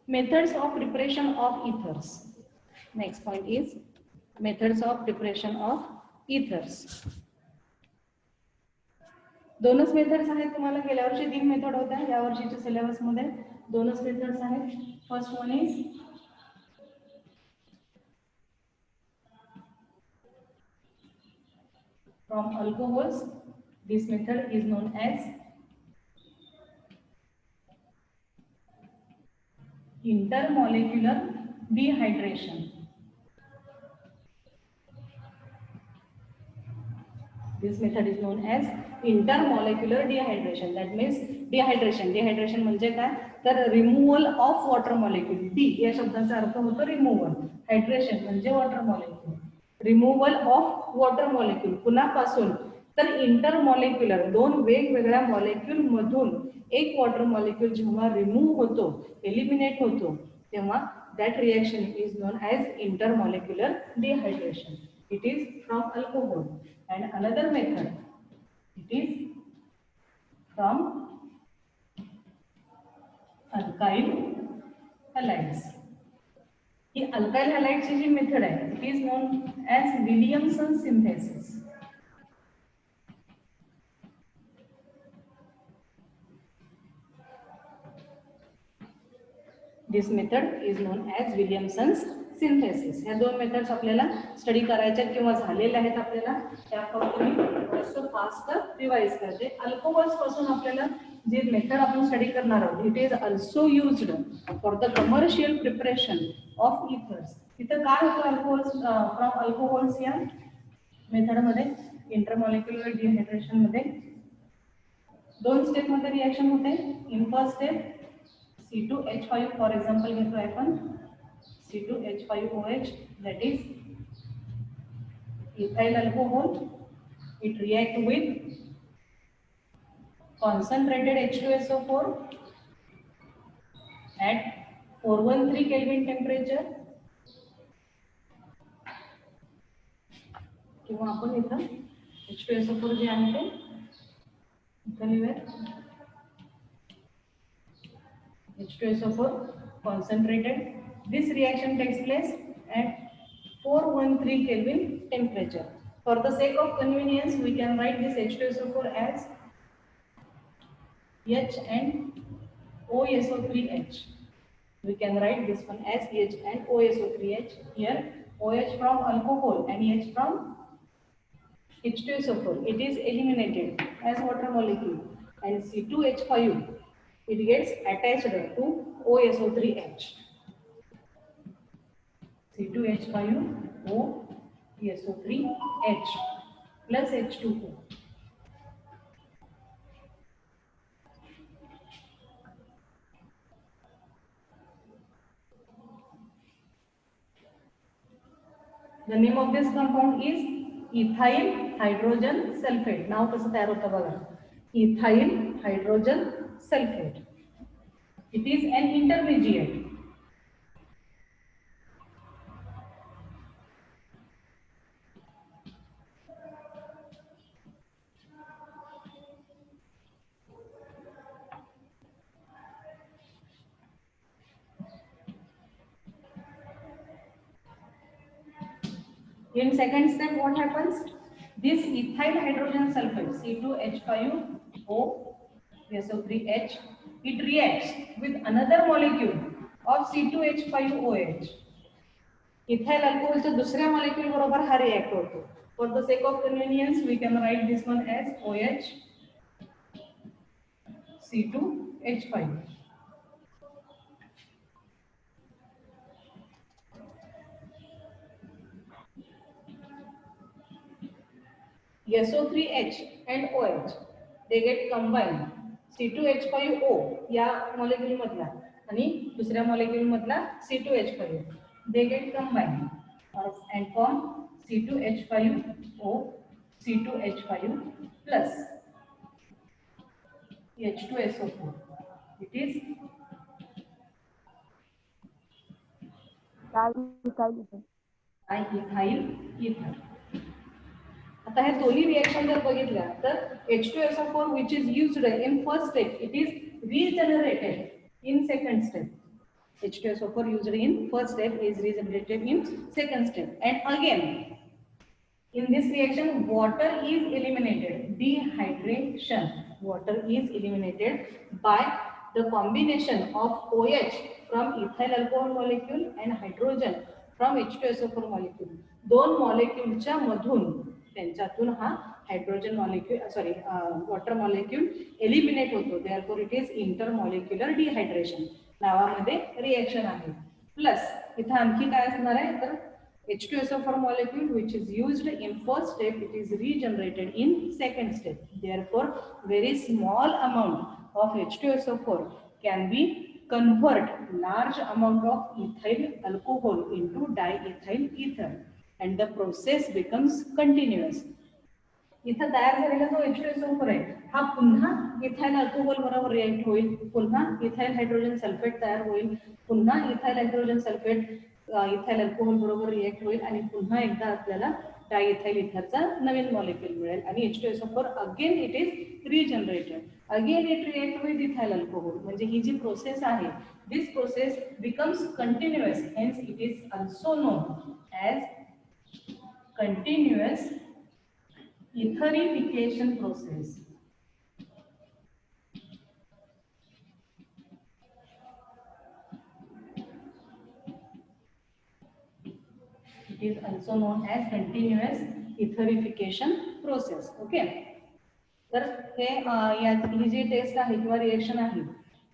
Methods of preparation of ethers. Next point is methods of preparation of ethers. दोनच methods आहेत. तुम्हाला गेल्या वर्षी 3 मेथड होत्या. या वर्षीच्या सिलेबस मध्ये दोनच मेथड्स आहेत. First one is from alcohols. This method is known as intermolecular dehydration. This method is known as intermolecular dehydration. That means dehydration. Dehydration म्हणजे काय? तर removal of water molecule. De या शब्दाचा अर्थ होतो रिमूव्हल. हायड्रेशन म्हणजे water molecule. Removal of water molecule कुणापासून? तर इंटरमॉलिक्युलर दोन वेगवेगळ्या मॉलिक्यूल मधून एक वॉटर मॉलिक्यूल जेव्हा रिमूव्ह होतो, एलिमिनेट होतो, तेव्हा that reaction is known as intermolecular dehydration. It is from alcohol. And another method, it is from alkyl halides. ही अल्काइल हॅलाइडची जी मेथड आहे, it is known as Williamson synthesis. This method is known as Williamson's synthesis. ह्या दोन methods आपल्याला study करायच्या किंवा झालेल्या आहेत आपल्याला. त्या फक्त मी थोडंसं फास्ट रिवाइज करते. अल्कोहोल्स पासून आपल्याला जे मेथड आपण स्टडी करणार आहोत, it is also used for the commercial preparation of ethers. इथं काय होतं अल्कोहोल्स फ्रॉम अल्कोहोल्स या मेथडमध्ये? इंटरमॉलिक्युलर डिहायड्रेशन मध्ये दोन स्टेप मध्ये रिएक्शन होते. In first step C2H5 for example घेतोय आपण. C2H5OH, that is ethyl alcohol. It react with concentrated H2SO4 at 413 Kelvin temperature. किंवा आपण इथं H2SO4 जे आहे ते इथं लिहूया. H2SO4 concentrated. This reaction takes place at 413 Kelvin temperature. For the sake of convenience, we can write this H2SO4 as H and OSO3H. We can write this one as H and OSO3H. Here OH from alcohol and H from H2SO4. It is eliminated as water molecule, and C2H5 it gets attached to OSO3H. C2H5O SO3H plus H2O. The name of this compound is ethyl hydrogen sulfate. Now कसं तयार होतं बघा. Ethyl hydrogen sulfate. It is an intermediate. In second step, what happens? This ethyl hydrogen sulfate C2H5O SO3H, it reacts with another molecule of C2H5OH. Ethyl alcohol च्या दुसऱ्या molecule बरोबर हा react होतो. For the sake of convenience, we can write this one as OH C2H5. SO3H and OH, they get combined. C2H5O या molecule मधला आणि दुसऱ्या molecule मधला C2H5, they get combined and form C2H5O C2H5 plus H2SO4. It is ethyl ether. आता हे दोन्ही reaction जर बघितल्या तर H2SO4 which is used in first step, it is regenerated in second step. H2SO4 used in first step is regenerated in second step. And again, in this reaction, water is eliminated. Dehydration. Water is eliminated by the combination of OH from ethyl alcohol molecule and hydrogen from H2SO4 molecule. दोन मॉलिक्यूलच्या मधून त्यांच्यातून हा hydrogen molecule water molecule eliminate होतो. Therefore it is intermolecular dehydration नावामध्ये reaction आहे. Plus इथं आणखी काय असणार आहे तर H2SO4 molecule which is used in first step, it is regenerated in second step. Therefore, very small amount of H2SO4 can be convert large amount of ethyl alcohol into diethyl ether and the process becomes continuous. इथं तयार झालेला जो H2SO4 आहे हा पुन्हा ethyl alcohol बरोबर react होईल, पुन्हा इथाइल हायड्रोजन सल्फेट तयार होईल, पुन्हा ethyl hydrogen sulphate ethyl alcohol बरोबर रिएक्ट होईल आणि पुन्हा एकदा आपल्याला डायइथाइल इथरचा नवीन मॉलिक्यूल मिळेल आणि H2SO4 again it is regenerated. Again it react with ethyl alcohol. म्हणजे ही जी प्रोसेस आहे this process becomes continuous. Hence it is also known as continuous etherification process. It is also known as continuous etherification process. Okay. तर हे ही जी taste आहे किंवा reaction आहे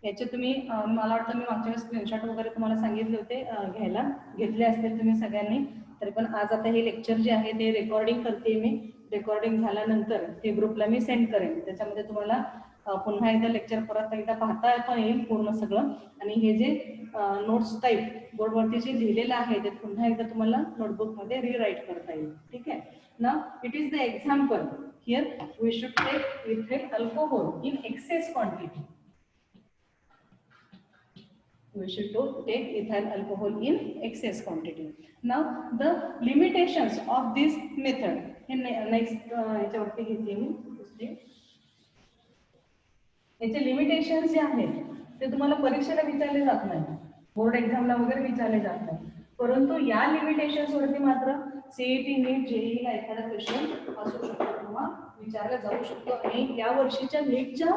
याचे तुम्ही मला वाटतं मी मागच्या वेळेस स्क्रीनशॉट वगैरे तुम्हाला सांगितले होते घ्यायला, घेतले असतील तुम्ही सगळ्यांनी. तरी पण आज आता हे लेक्चर जे आहे ते रेकॉर्डिंग करते मी. रेकॉर्डिंग झाल्यानंतर ते ग्रुपला मी सेंड करेन. त्याच्यामध्ये तुम्हाला पुन्हा एकदा लेक्चर परत एकदा पाहता पण येईल पूर्ण सगळं. आणि हे जे नोट्स टाईप बोर्डवरती जे लिहिलेलं आहे ते पुन्हा एकदा तुम्हाला नोटबुकमध्ये रिराईट करता येईल. ठीक आहे ना. It is the example. Here we should take ethyl alcohol in excess quantity. We should take ethyl alcohol in excess quantity. Now the limitations of this method. Next याच्यावरती घेतली मी दुसरी. याचे लिमिटेशन्स जे आहेत ते तुम्हाला परीक्षेला विचारले जात नाही, बोर्ड एक्झामला वगैरे विचारले जात नाही. परंतु या लिमिटेशन्स वरती मात्र सीईटी नीट जेईला एखादा क्वेश्चन असू शकतो किंवा विचारला जाऊ शकतो. आणि या वर्षीच्या नीटच्या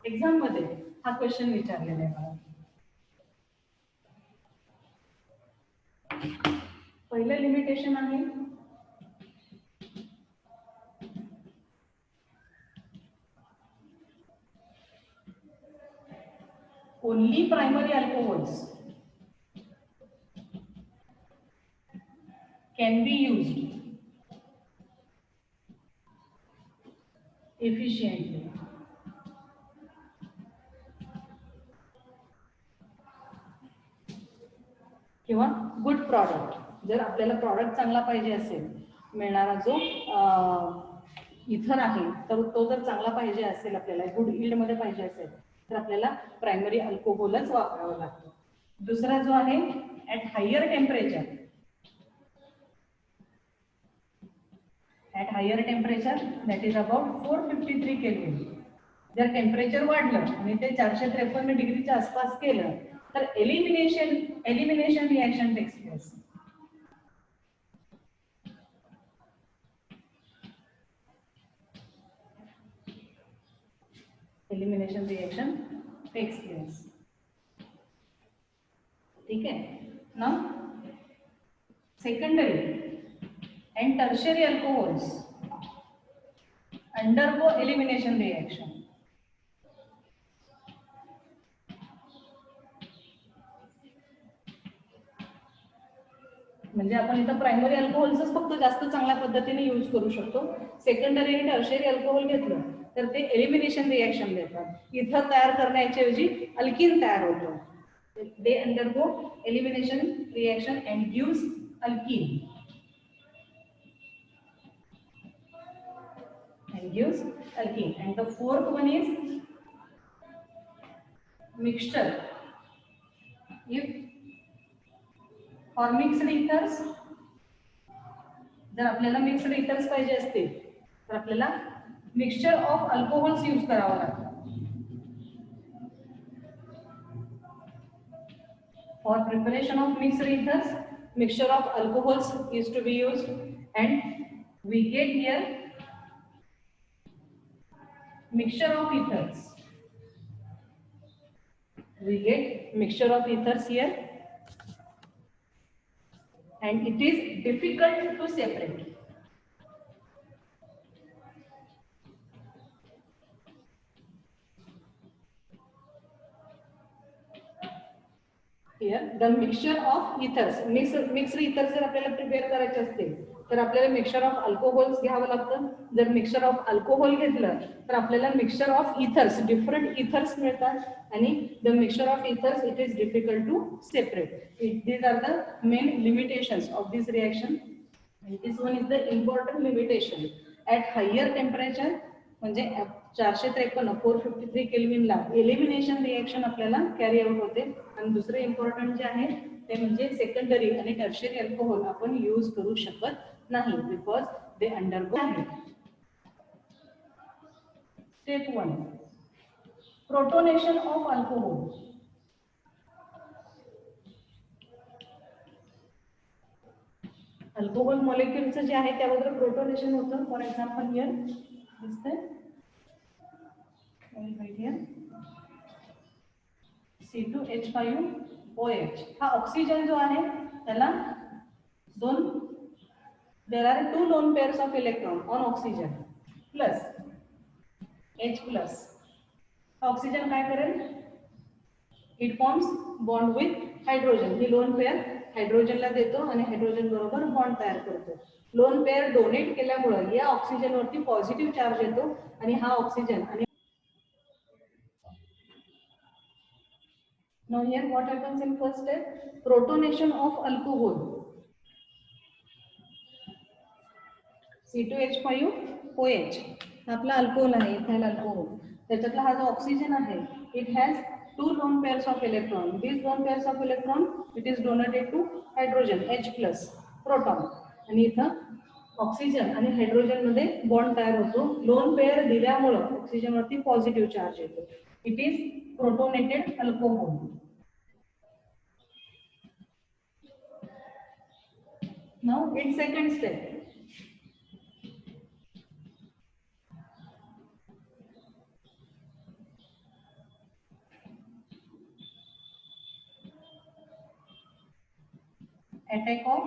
एक्झाम मध्ये हा क्वेश्चन विचारलेला आहे मला. पहिलं लिमिटेशन आहे only primary alcohols can be used efficiently. किंवा गुड प्रॉडक्ट. जर आपल्याला प्रॉडक्ट चांगला पाहिजे असेल, मिळणारा जो इथर आहे तर तो जर चांगला पाहिजे असेल, आपल्याला गुड यील्ड मध्ये पाहिजे असेल तर आपल्याला प्रायमरी अल्कोहोलच वापरावं लागतं. दुसरा जो आहे at higher temperature. At higher temperature that is about 453 kelvin. जर टेम्परेचर वाढलं आणि ते 453 डिग्रीच्या आसपास केलं तर elimination reaction takes place. Elimination reaction takes place. ठीक आहे ना. Secondary and tertiary alcohols undergo elimination reaction. म्हणजे आपण इथं प्रायमरी अल्कोहोल्सच फक्त जास्त चांगल्या पद्धतीने यूज करू शकतो. सेकंडरी आणि टर्शियरी अल्कोहोल घेतलं तर ते एलिमिनेशन रिएक्शन देतात. इथं तयार करण्याऐवजी अल्कीन तयार होतं. They undergo elimination reaction and gives alkyne. And gives alkene. And the fourth one is mixture. If for mixed ethers, जर आपल्याला मिक्स्ड इथर्स पाहिजे असतील तर आपल्याला मिक्सचर ऑफ अल्कोहोल्स यूज करावं लागतं. For preparation of mixed ethers, mixture of alcohols is to be used, and we get here mixture of ethers. We get mixture of ethers here, and it is difficult to separate. Here the mixture of ethers, mixed ethers जर आपल्याला prepare करायचे असतील तर आपल्याला mixture of alcohols घ्यावं लागतं. जर mixture of alcohol घेतलं तर आपल्याला mixture of ethers, different ethers मिळतात, आणि the mixture of ethers it is difficult to separate. These are the main limitations of this reaction. This one is the important limitation. At higher temperature म्हणजे 453 453 केल्विनला elimination reaction आपल्याला carry out होते. आणि दुसरे important जे आहे ते म्हणजे सेकंडरी आणि टर्शियरी अल्कोहोल आपण यूज करू शकत नाही, because they undergo. Step 1, protonation of alcohol. Alcohol मॉलिक्युलचं जे आहे त्याबद्दल प्रोटोनेशन होतं. फॉर एक्झाम्पल हियर दिसतंय right here C2H5OH. हा ऑक्सिजन जो आहे त्याला there are 2 lone pairs of electron on oxygen plus H plus. Oxygen काय करेल, it forms bond with hydrogen. ही लोन पेअर हायड्रोजनला देतो आणि हायड्रोजन बरोबर बॉन्ड तयार करतो. लोन पेअर डोनेट केल्यामुळे या ऑक्सिजन वरती पॉझिटिव्ह चार्ज येतो आणि हा ऑक्सिजन आणि now here what happens in first step, protonation of alcohol. C2H5OH आपला अल्कोहोल आहे, इथाइल अल्कोहोल. त्याच्यातला हा जो ऑक्सिजन आहे it has 2 lone pairs of electron. These lone pairs of electron it is donated to hydrogen H plus proton. आणि इथं oxygen आणि hydrogen मध्ये बॉन्ड तयार होतो. लोन पेअर दिल्यामुळे ऑक्सिजन वरती पॉझिटिव्ह चार्ज येतो. It is protonated alcohol. Now in second step, attack of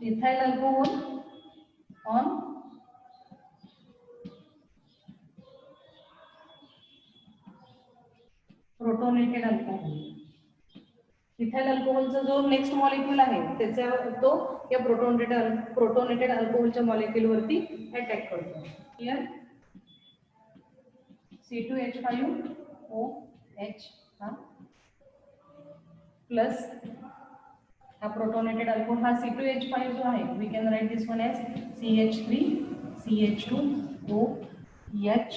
ethyl alcohol on protonated alcohol. Ethyl अल्कोहोलचा जो नेक्स्ट मॉलिक्यूल आहे त्याचा तो या प्रोटोनेटेड अल्कोहोलच्या मॉलिक्यूल वरती अटॅक करतो. हियर C2H5OH हा प्लस हा प्रोटोनेटेड अल्कोहोल हा C2H5 जो आहे we can write this one as CH3CH2OH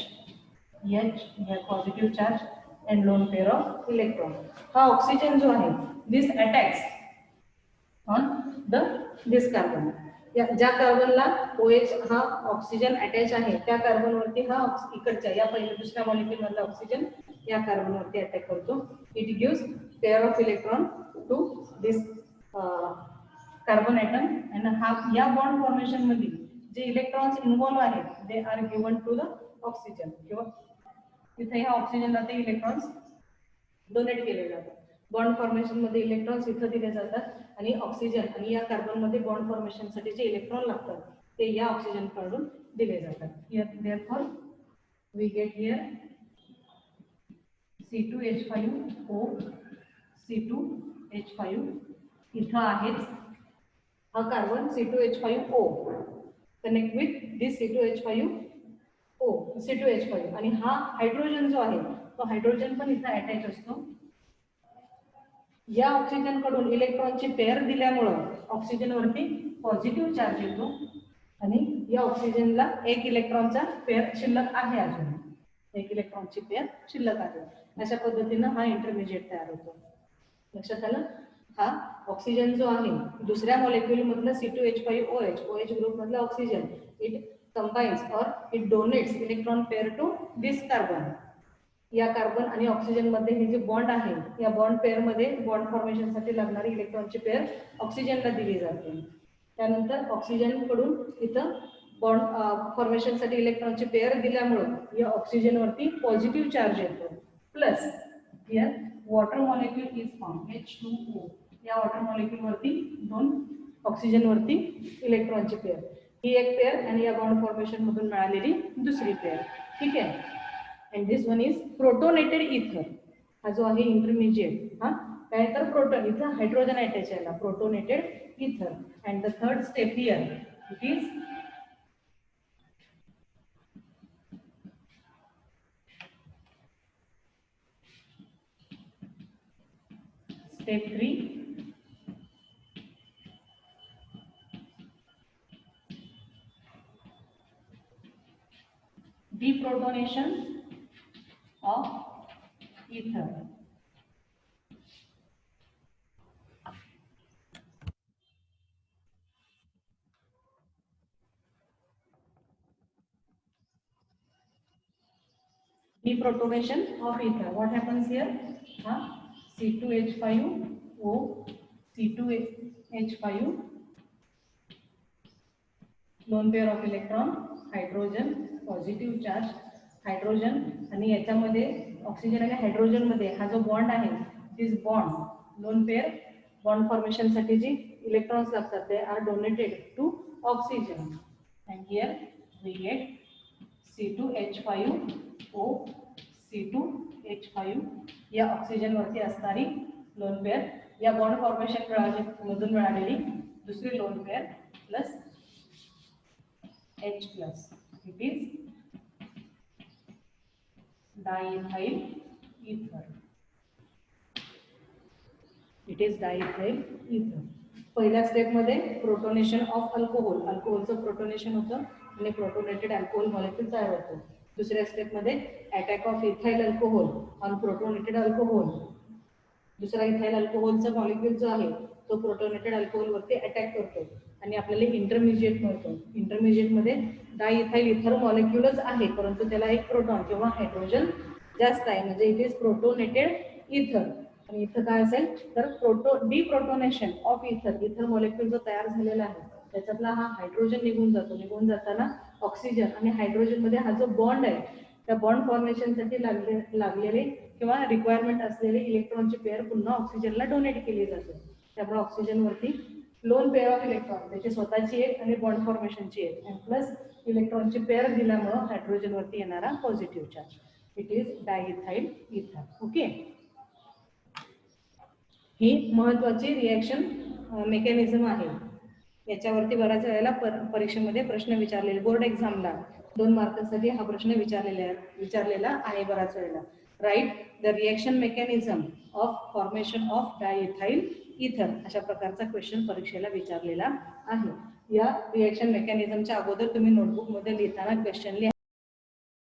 positive charge and lone pair of electron. हा ऑक्सिजन जो आहे this attacks on this carbon. ज्या कार्बनला OH हा ऑक्सिजन अटॅच आहे त्या कार्बन वरती हा इकडच्या या पहिल्या दुसऱ्या मॉलिक्यूल मधला ऑक्सिजन या कार्बन वरती अटॅक करतो. It gives pair of electron to this carbon atom. आणि हा या बॉन्ड फॉर्मेशन मध्ये जे इलेक्ट्रॉन्स इन्व्हॉल्व आहेत they are given to the oxygen. किंवा इथे ह्या ऑक्सिजनला ते इलेक्ट्रॉन्स डोनेट केले जातात. बॉन्ड फॉर्मेशन मध्ये इलेक्ट्रॉन्स इथं दिले जातात आणि ऑक्सिजन आणि या कार्बन मध्ये बॉन्ड फॉर्मेशन साठी जे इलेक्ट्रॉन लागतात ते या ऑक्सिजन कडून दिले जातात. therefore we get here C2H5O C2H5 इथं आहेच हा carbon C2H5O connect with this C2H5 आणि हा हायड्रोजन जो आहे तो हायड्रोजन पण इथं अटॅच असतो. या ऑक्सिजन कडून इलेक्ट्रॉनची पेअर दिल्यामुळे ऑक्सिजन वरती पॉझिटिव्ह चार्ज येतो आणि या ऑक्सिजनला एक इलेक्ट्रॉनचा पेअर शिल्लक आहे, अजून एक इलेक्ट्रॉनची पेअर शिल्लक आहे. अशा पद्धतीनं हा इंटरमिजिएट तयार होतो. लक्षात आलं. हा ऑक्सिजन जो आहे दुसऱ्या मॉलिक्यूल मधला C2H5OH ग्रुप मधला oxygen it combines or it donates electron pair to this carbon या कार्बन आणि ऑक्सिजन मध्ये हे जे बॉन्ड आहे या बॉन्ड पेअर मध्ये बॉन्ड फॉर्मेशनसाठी लागणारी इलेक्ट्रॉनची पेअर ऑक्सिजनला दिली जाते. त्यानंतर ऑक्सिजन कडून इथं बॉन्ड फॉर्मेशनसाठी इलेक्ट्रॉनची पेअर दिल्यामुळे या ऑक्सिजनवरती पॉझिटिव्ह चार्ज येतो. Plus here water molecule is form H2O. या वॉटर मॉलिक्यूल वरती 2 ऑक्सिजन वरती इलेक्ट्रॉनची पेअर, ही एक पेअर आणि या बॉन्ड फॉर्मेशन मधून मिळालेली दुसरी पेअर. ठीक आहे. And this one is protonated इथर. हा जो आहे इंटरमिजिएट, हा काय तर प्रोटॉन, इथं हायड्रोजन अटॅच आहे, प्रोटोनेटेड इथर. And the third step here it is step 3, deprotonation of ether. Deprotonation of ether. What happens here? C2H5O, C2H5, lone pair of electron, hydrogen, positive charge, hydrogen, आणि याच्यामध्ये oxygen आणि hydrogen मध्ये हा जो bond आहे this bond lone pair bond formation साठी जी electrons लागतात ते are donated to oxygen. And here we get C2H5O, C2H5 या ऑक्सिजन वरती असणारी लोन पेअर या बॉन्ड फॉर्मेशन मधून मिळालेली दुसरी lone pair plus H plus. It is diethyl ether. It is diethyl ether. पहिल्या स्टेप मध्ये प्रोटोनेशन ऑफ अल्कोहोल, अल्कोहोलचं प्रोटोनेशन होतं आणि प्रोटोनेटेड अल्कोहोल मॉलिक्यूल तयार होतो. दुसऱ्या स्टेप मध्ये attack of ethyl alcohol on protonated alcohol. दुसरा इथाइल अल्कोहोलचा मॉलिक्यूल जो आहे तो प्रोटोनेटेड अल्कोहोल वरती अटॅक करतो आणि आपल्याला इंटरमिजिएट मिळतो. इंटरमिजिएट मध्ये डायइथाइल इथर मॉलिक्यूलच आहे परंतु त्याला एक प्रोटॉन किंवा हायड्रोजन जास्त आहे, म्हणजे इट इज प्रोटोनेटेड इथर. आणि इथं काय असेल तर डिप्रोटोनेशन ऑफ इथर. इथर मॉलिक्यूल जो तयार झालेला आहे त्याच्यातला हा हायड्रोजन निघून जातो. निघून जाताना ऑक्सिजन आणि हायड्रोजन मध्ये हा जो बॉन्ड आहे त्या बॉन्ड फॉर्मेशनसाठी लागलेले किंवा रिक्वायरमेंट असलेले इलेक्ट्रॉनची पेअर पुन्हा ऑक्सिजनला डोनेट केली जाते. त्यामुळे ऑक्सिजन वरती लोन पेअर ऑफ इलेक्ट्रॉन, त्याची स्वतःची एक आणि बॉन्ड फॉर्मेशनची एक, आणि प्लस इलेक्ट्रॉनची पेअर दिल्यामुळे हायड्रोजन वरती येणारा positive charge. It is diethyl इथर. ओके. ही महत्वाची रिएक्शन मेकॅनिझम आहे. याच्यावरती बऱ्याच वेळेला परीक्षेमध्ये प्रश्न विचारलेले, बोर्ड एक्झामला 2 मार्कांसाठी हा प्रश्न विचारलेला आहे बऱ्याच वेळेला. Write the reaction mechanism of formation of diethyl ether, अशा प्रकारचा क्वेश्चन परीक्षेला विचारलेला आहे. या रिएक्शन मेकॅनिझमच्या अगोदर तुम्ही नोटबुक मध्ये लिहिताना क्वेश्चन लिहा.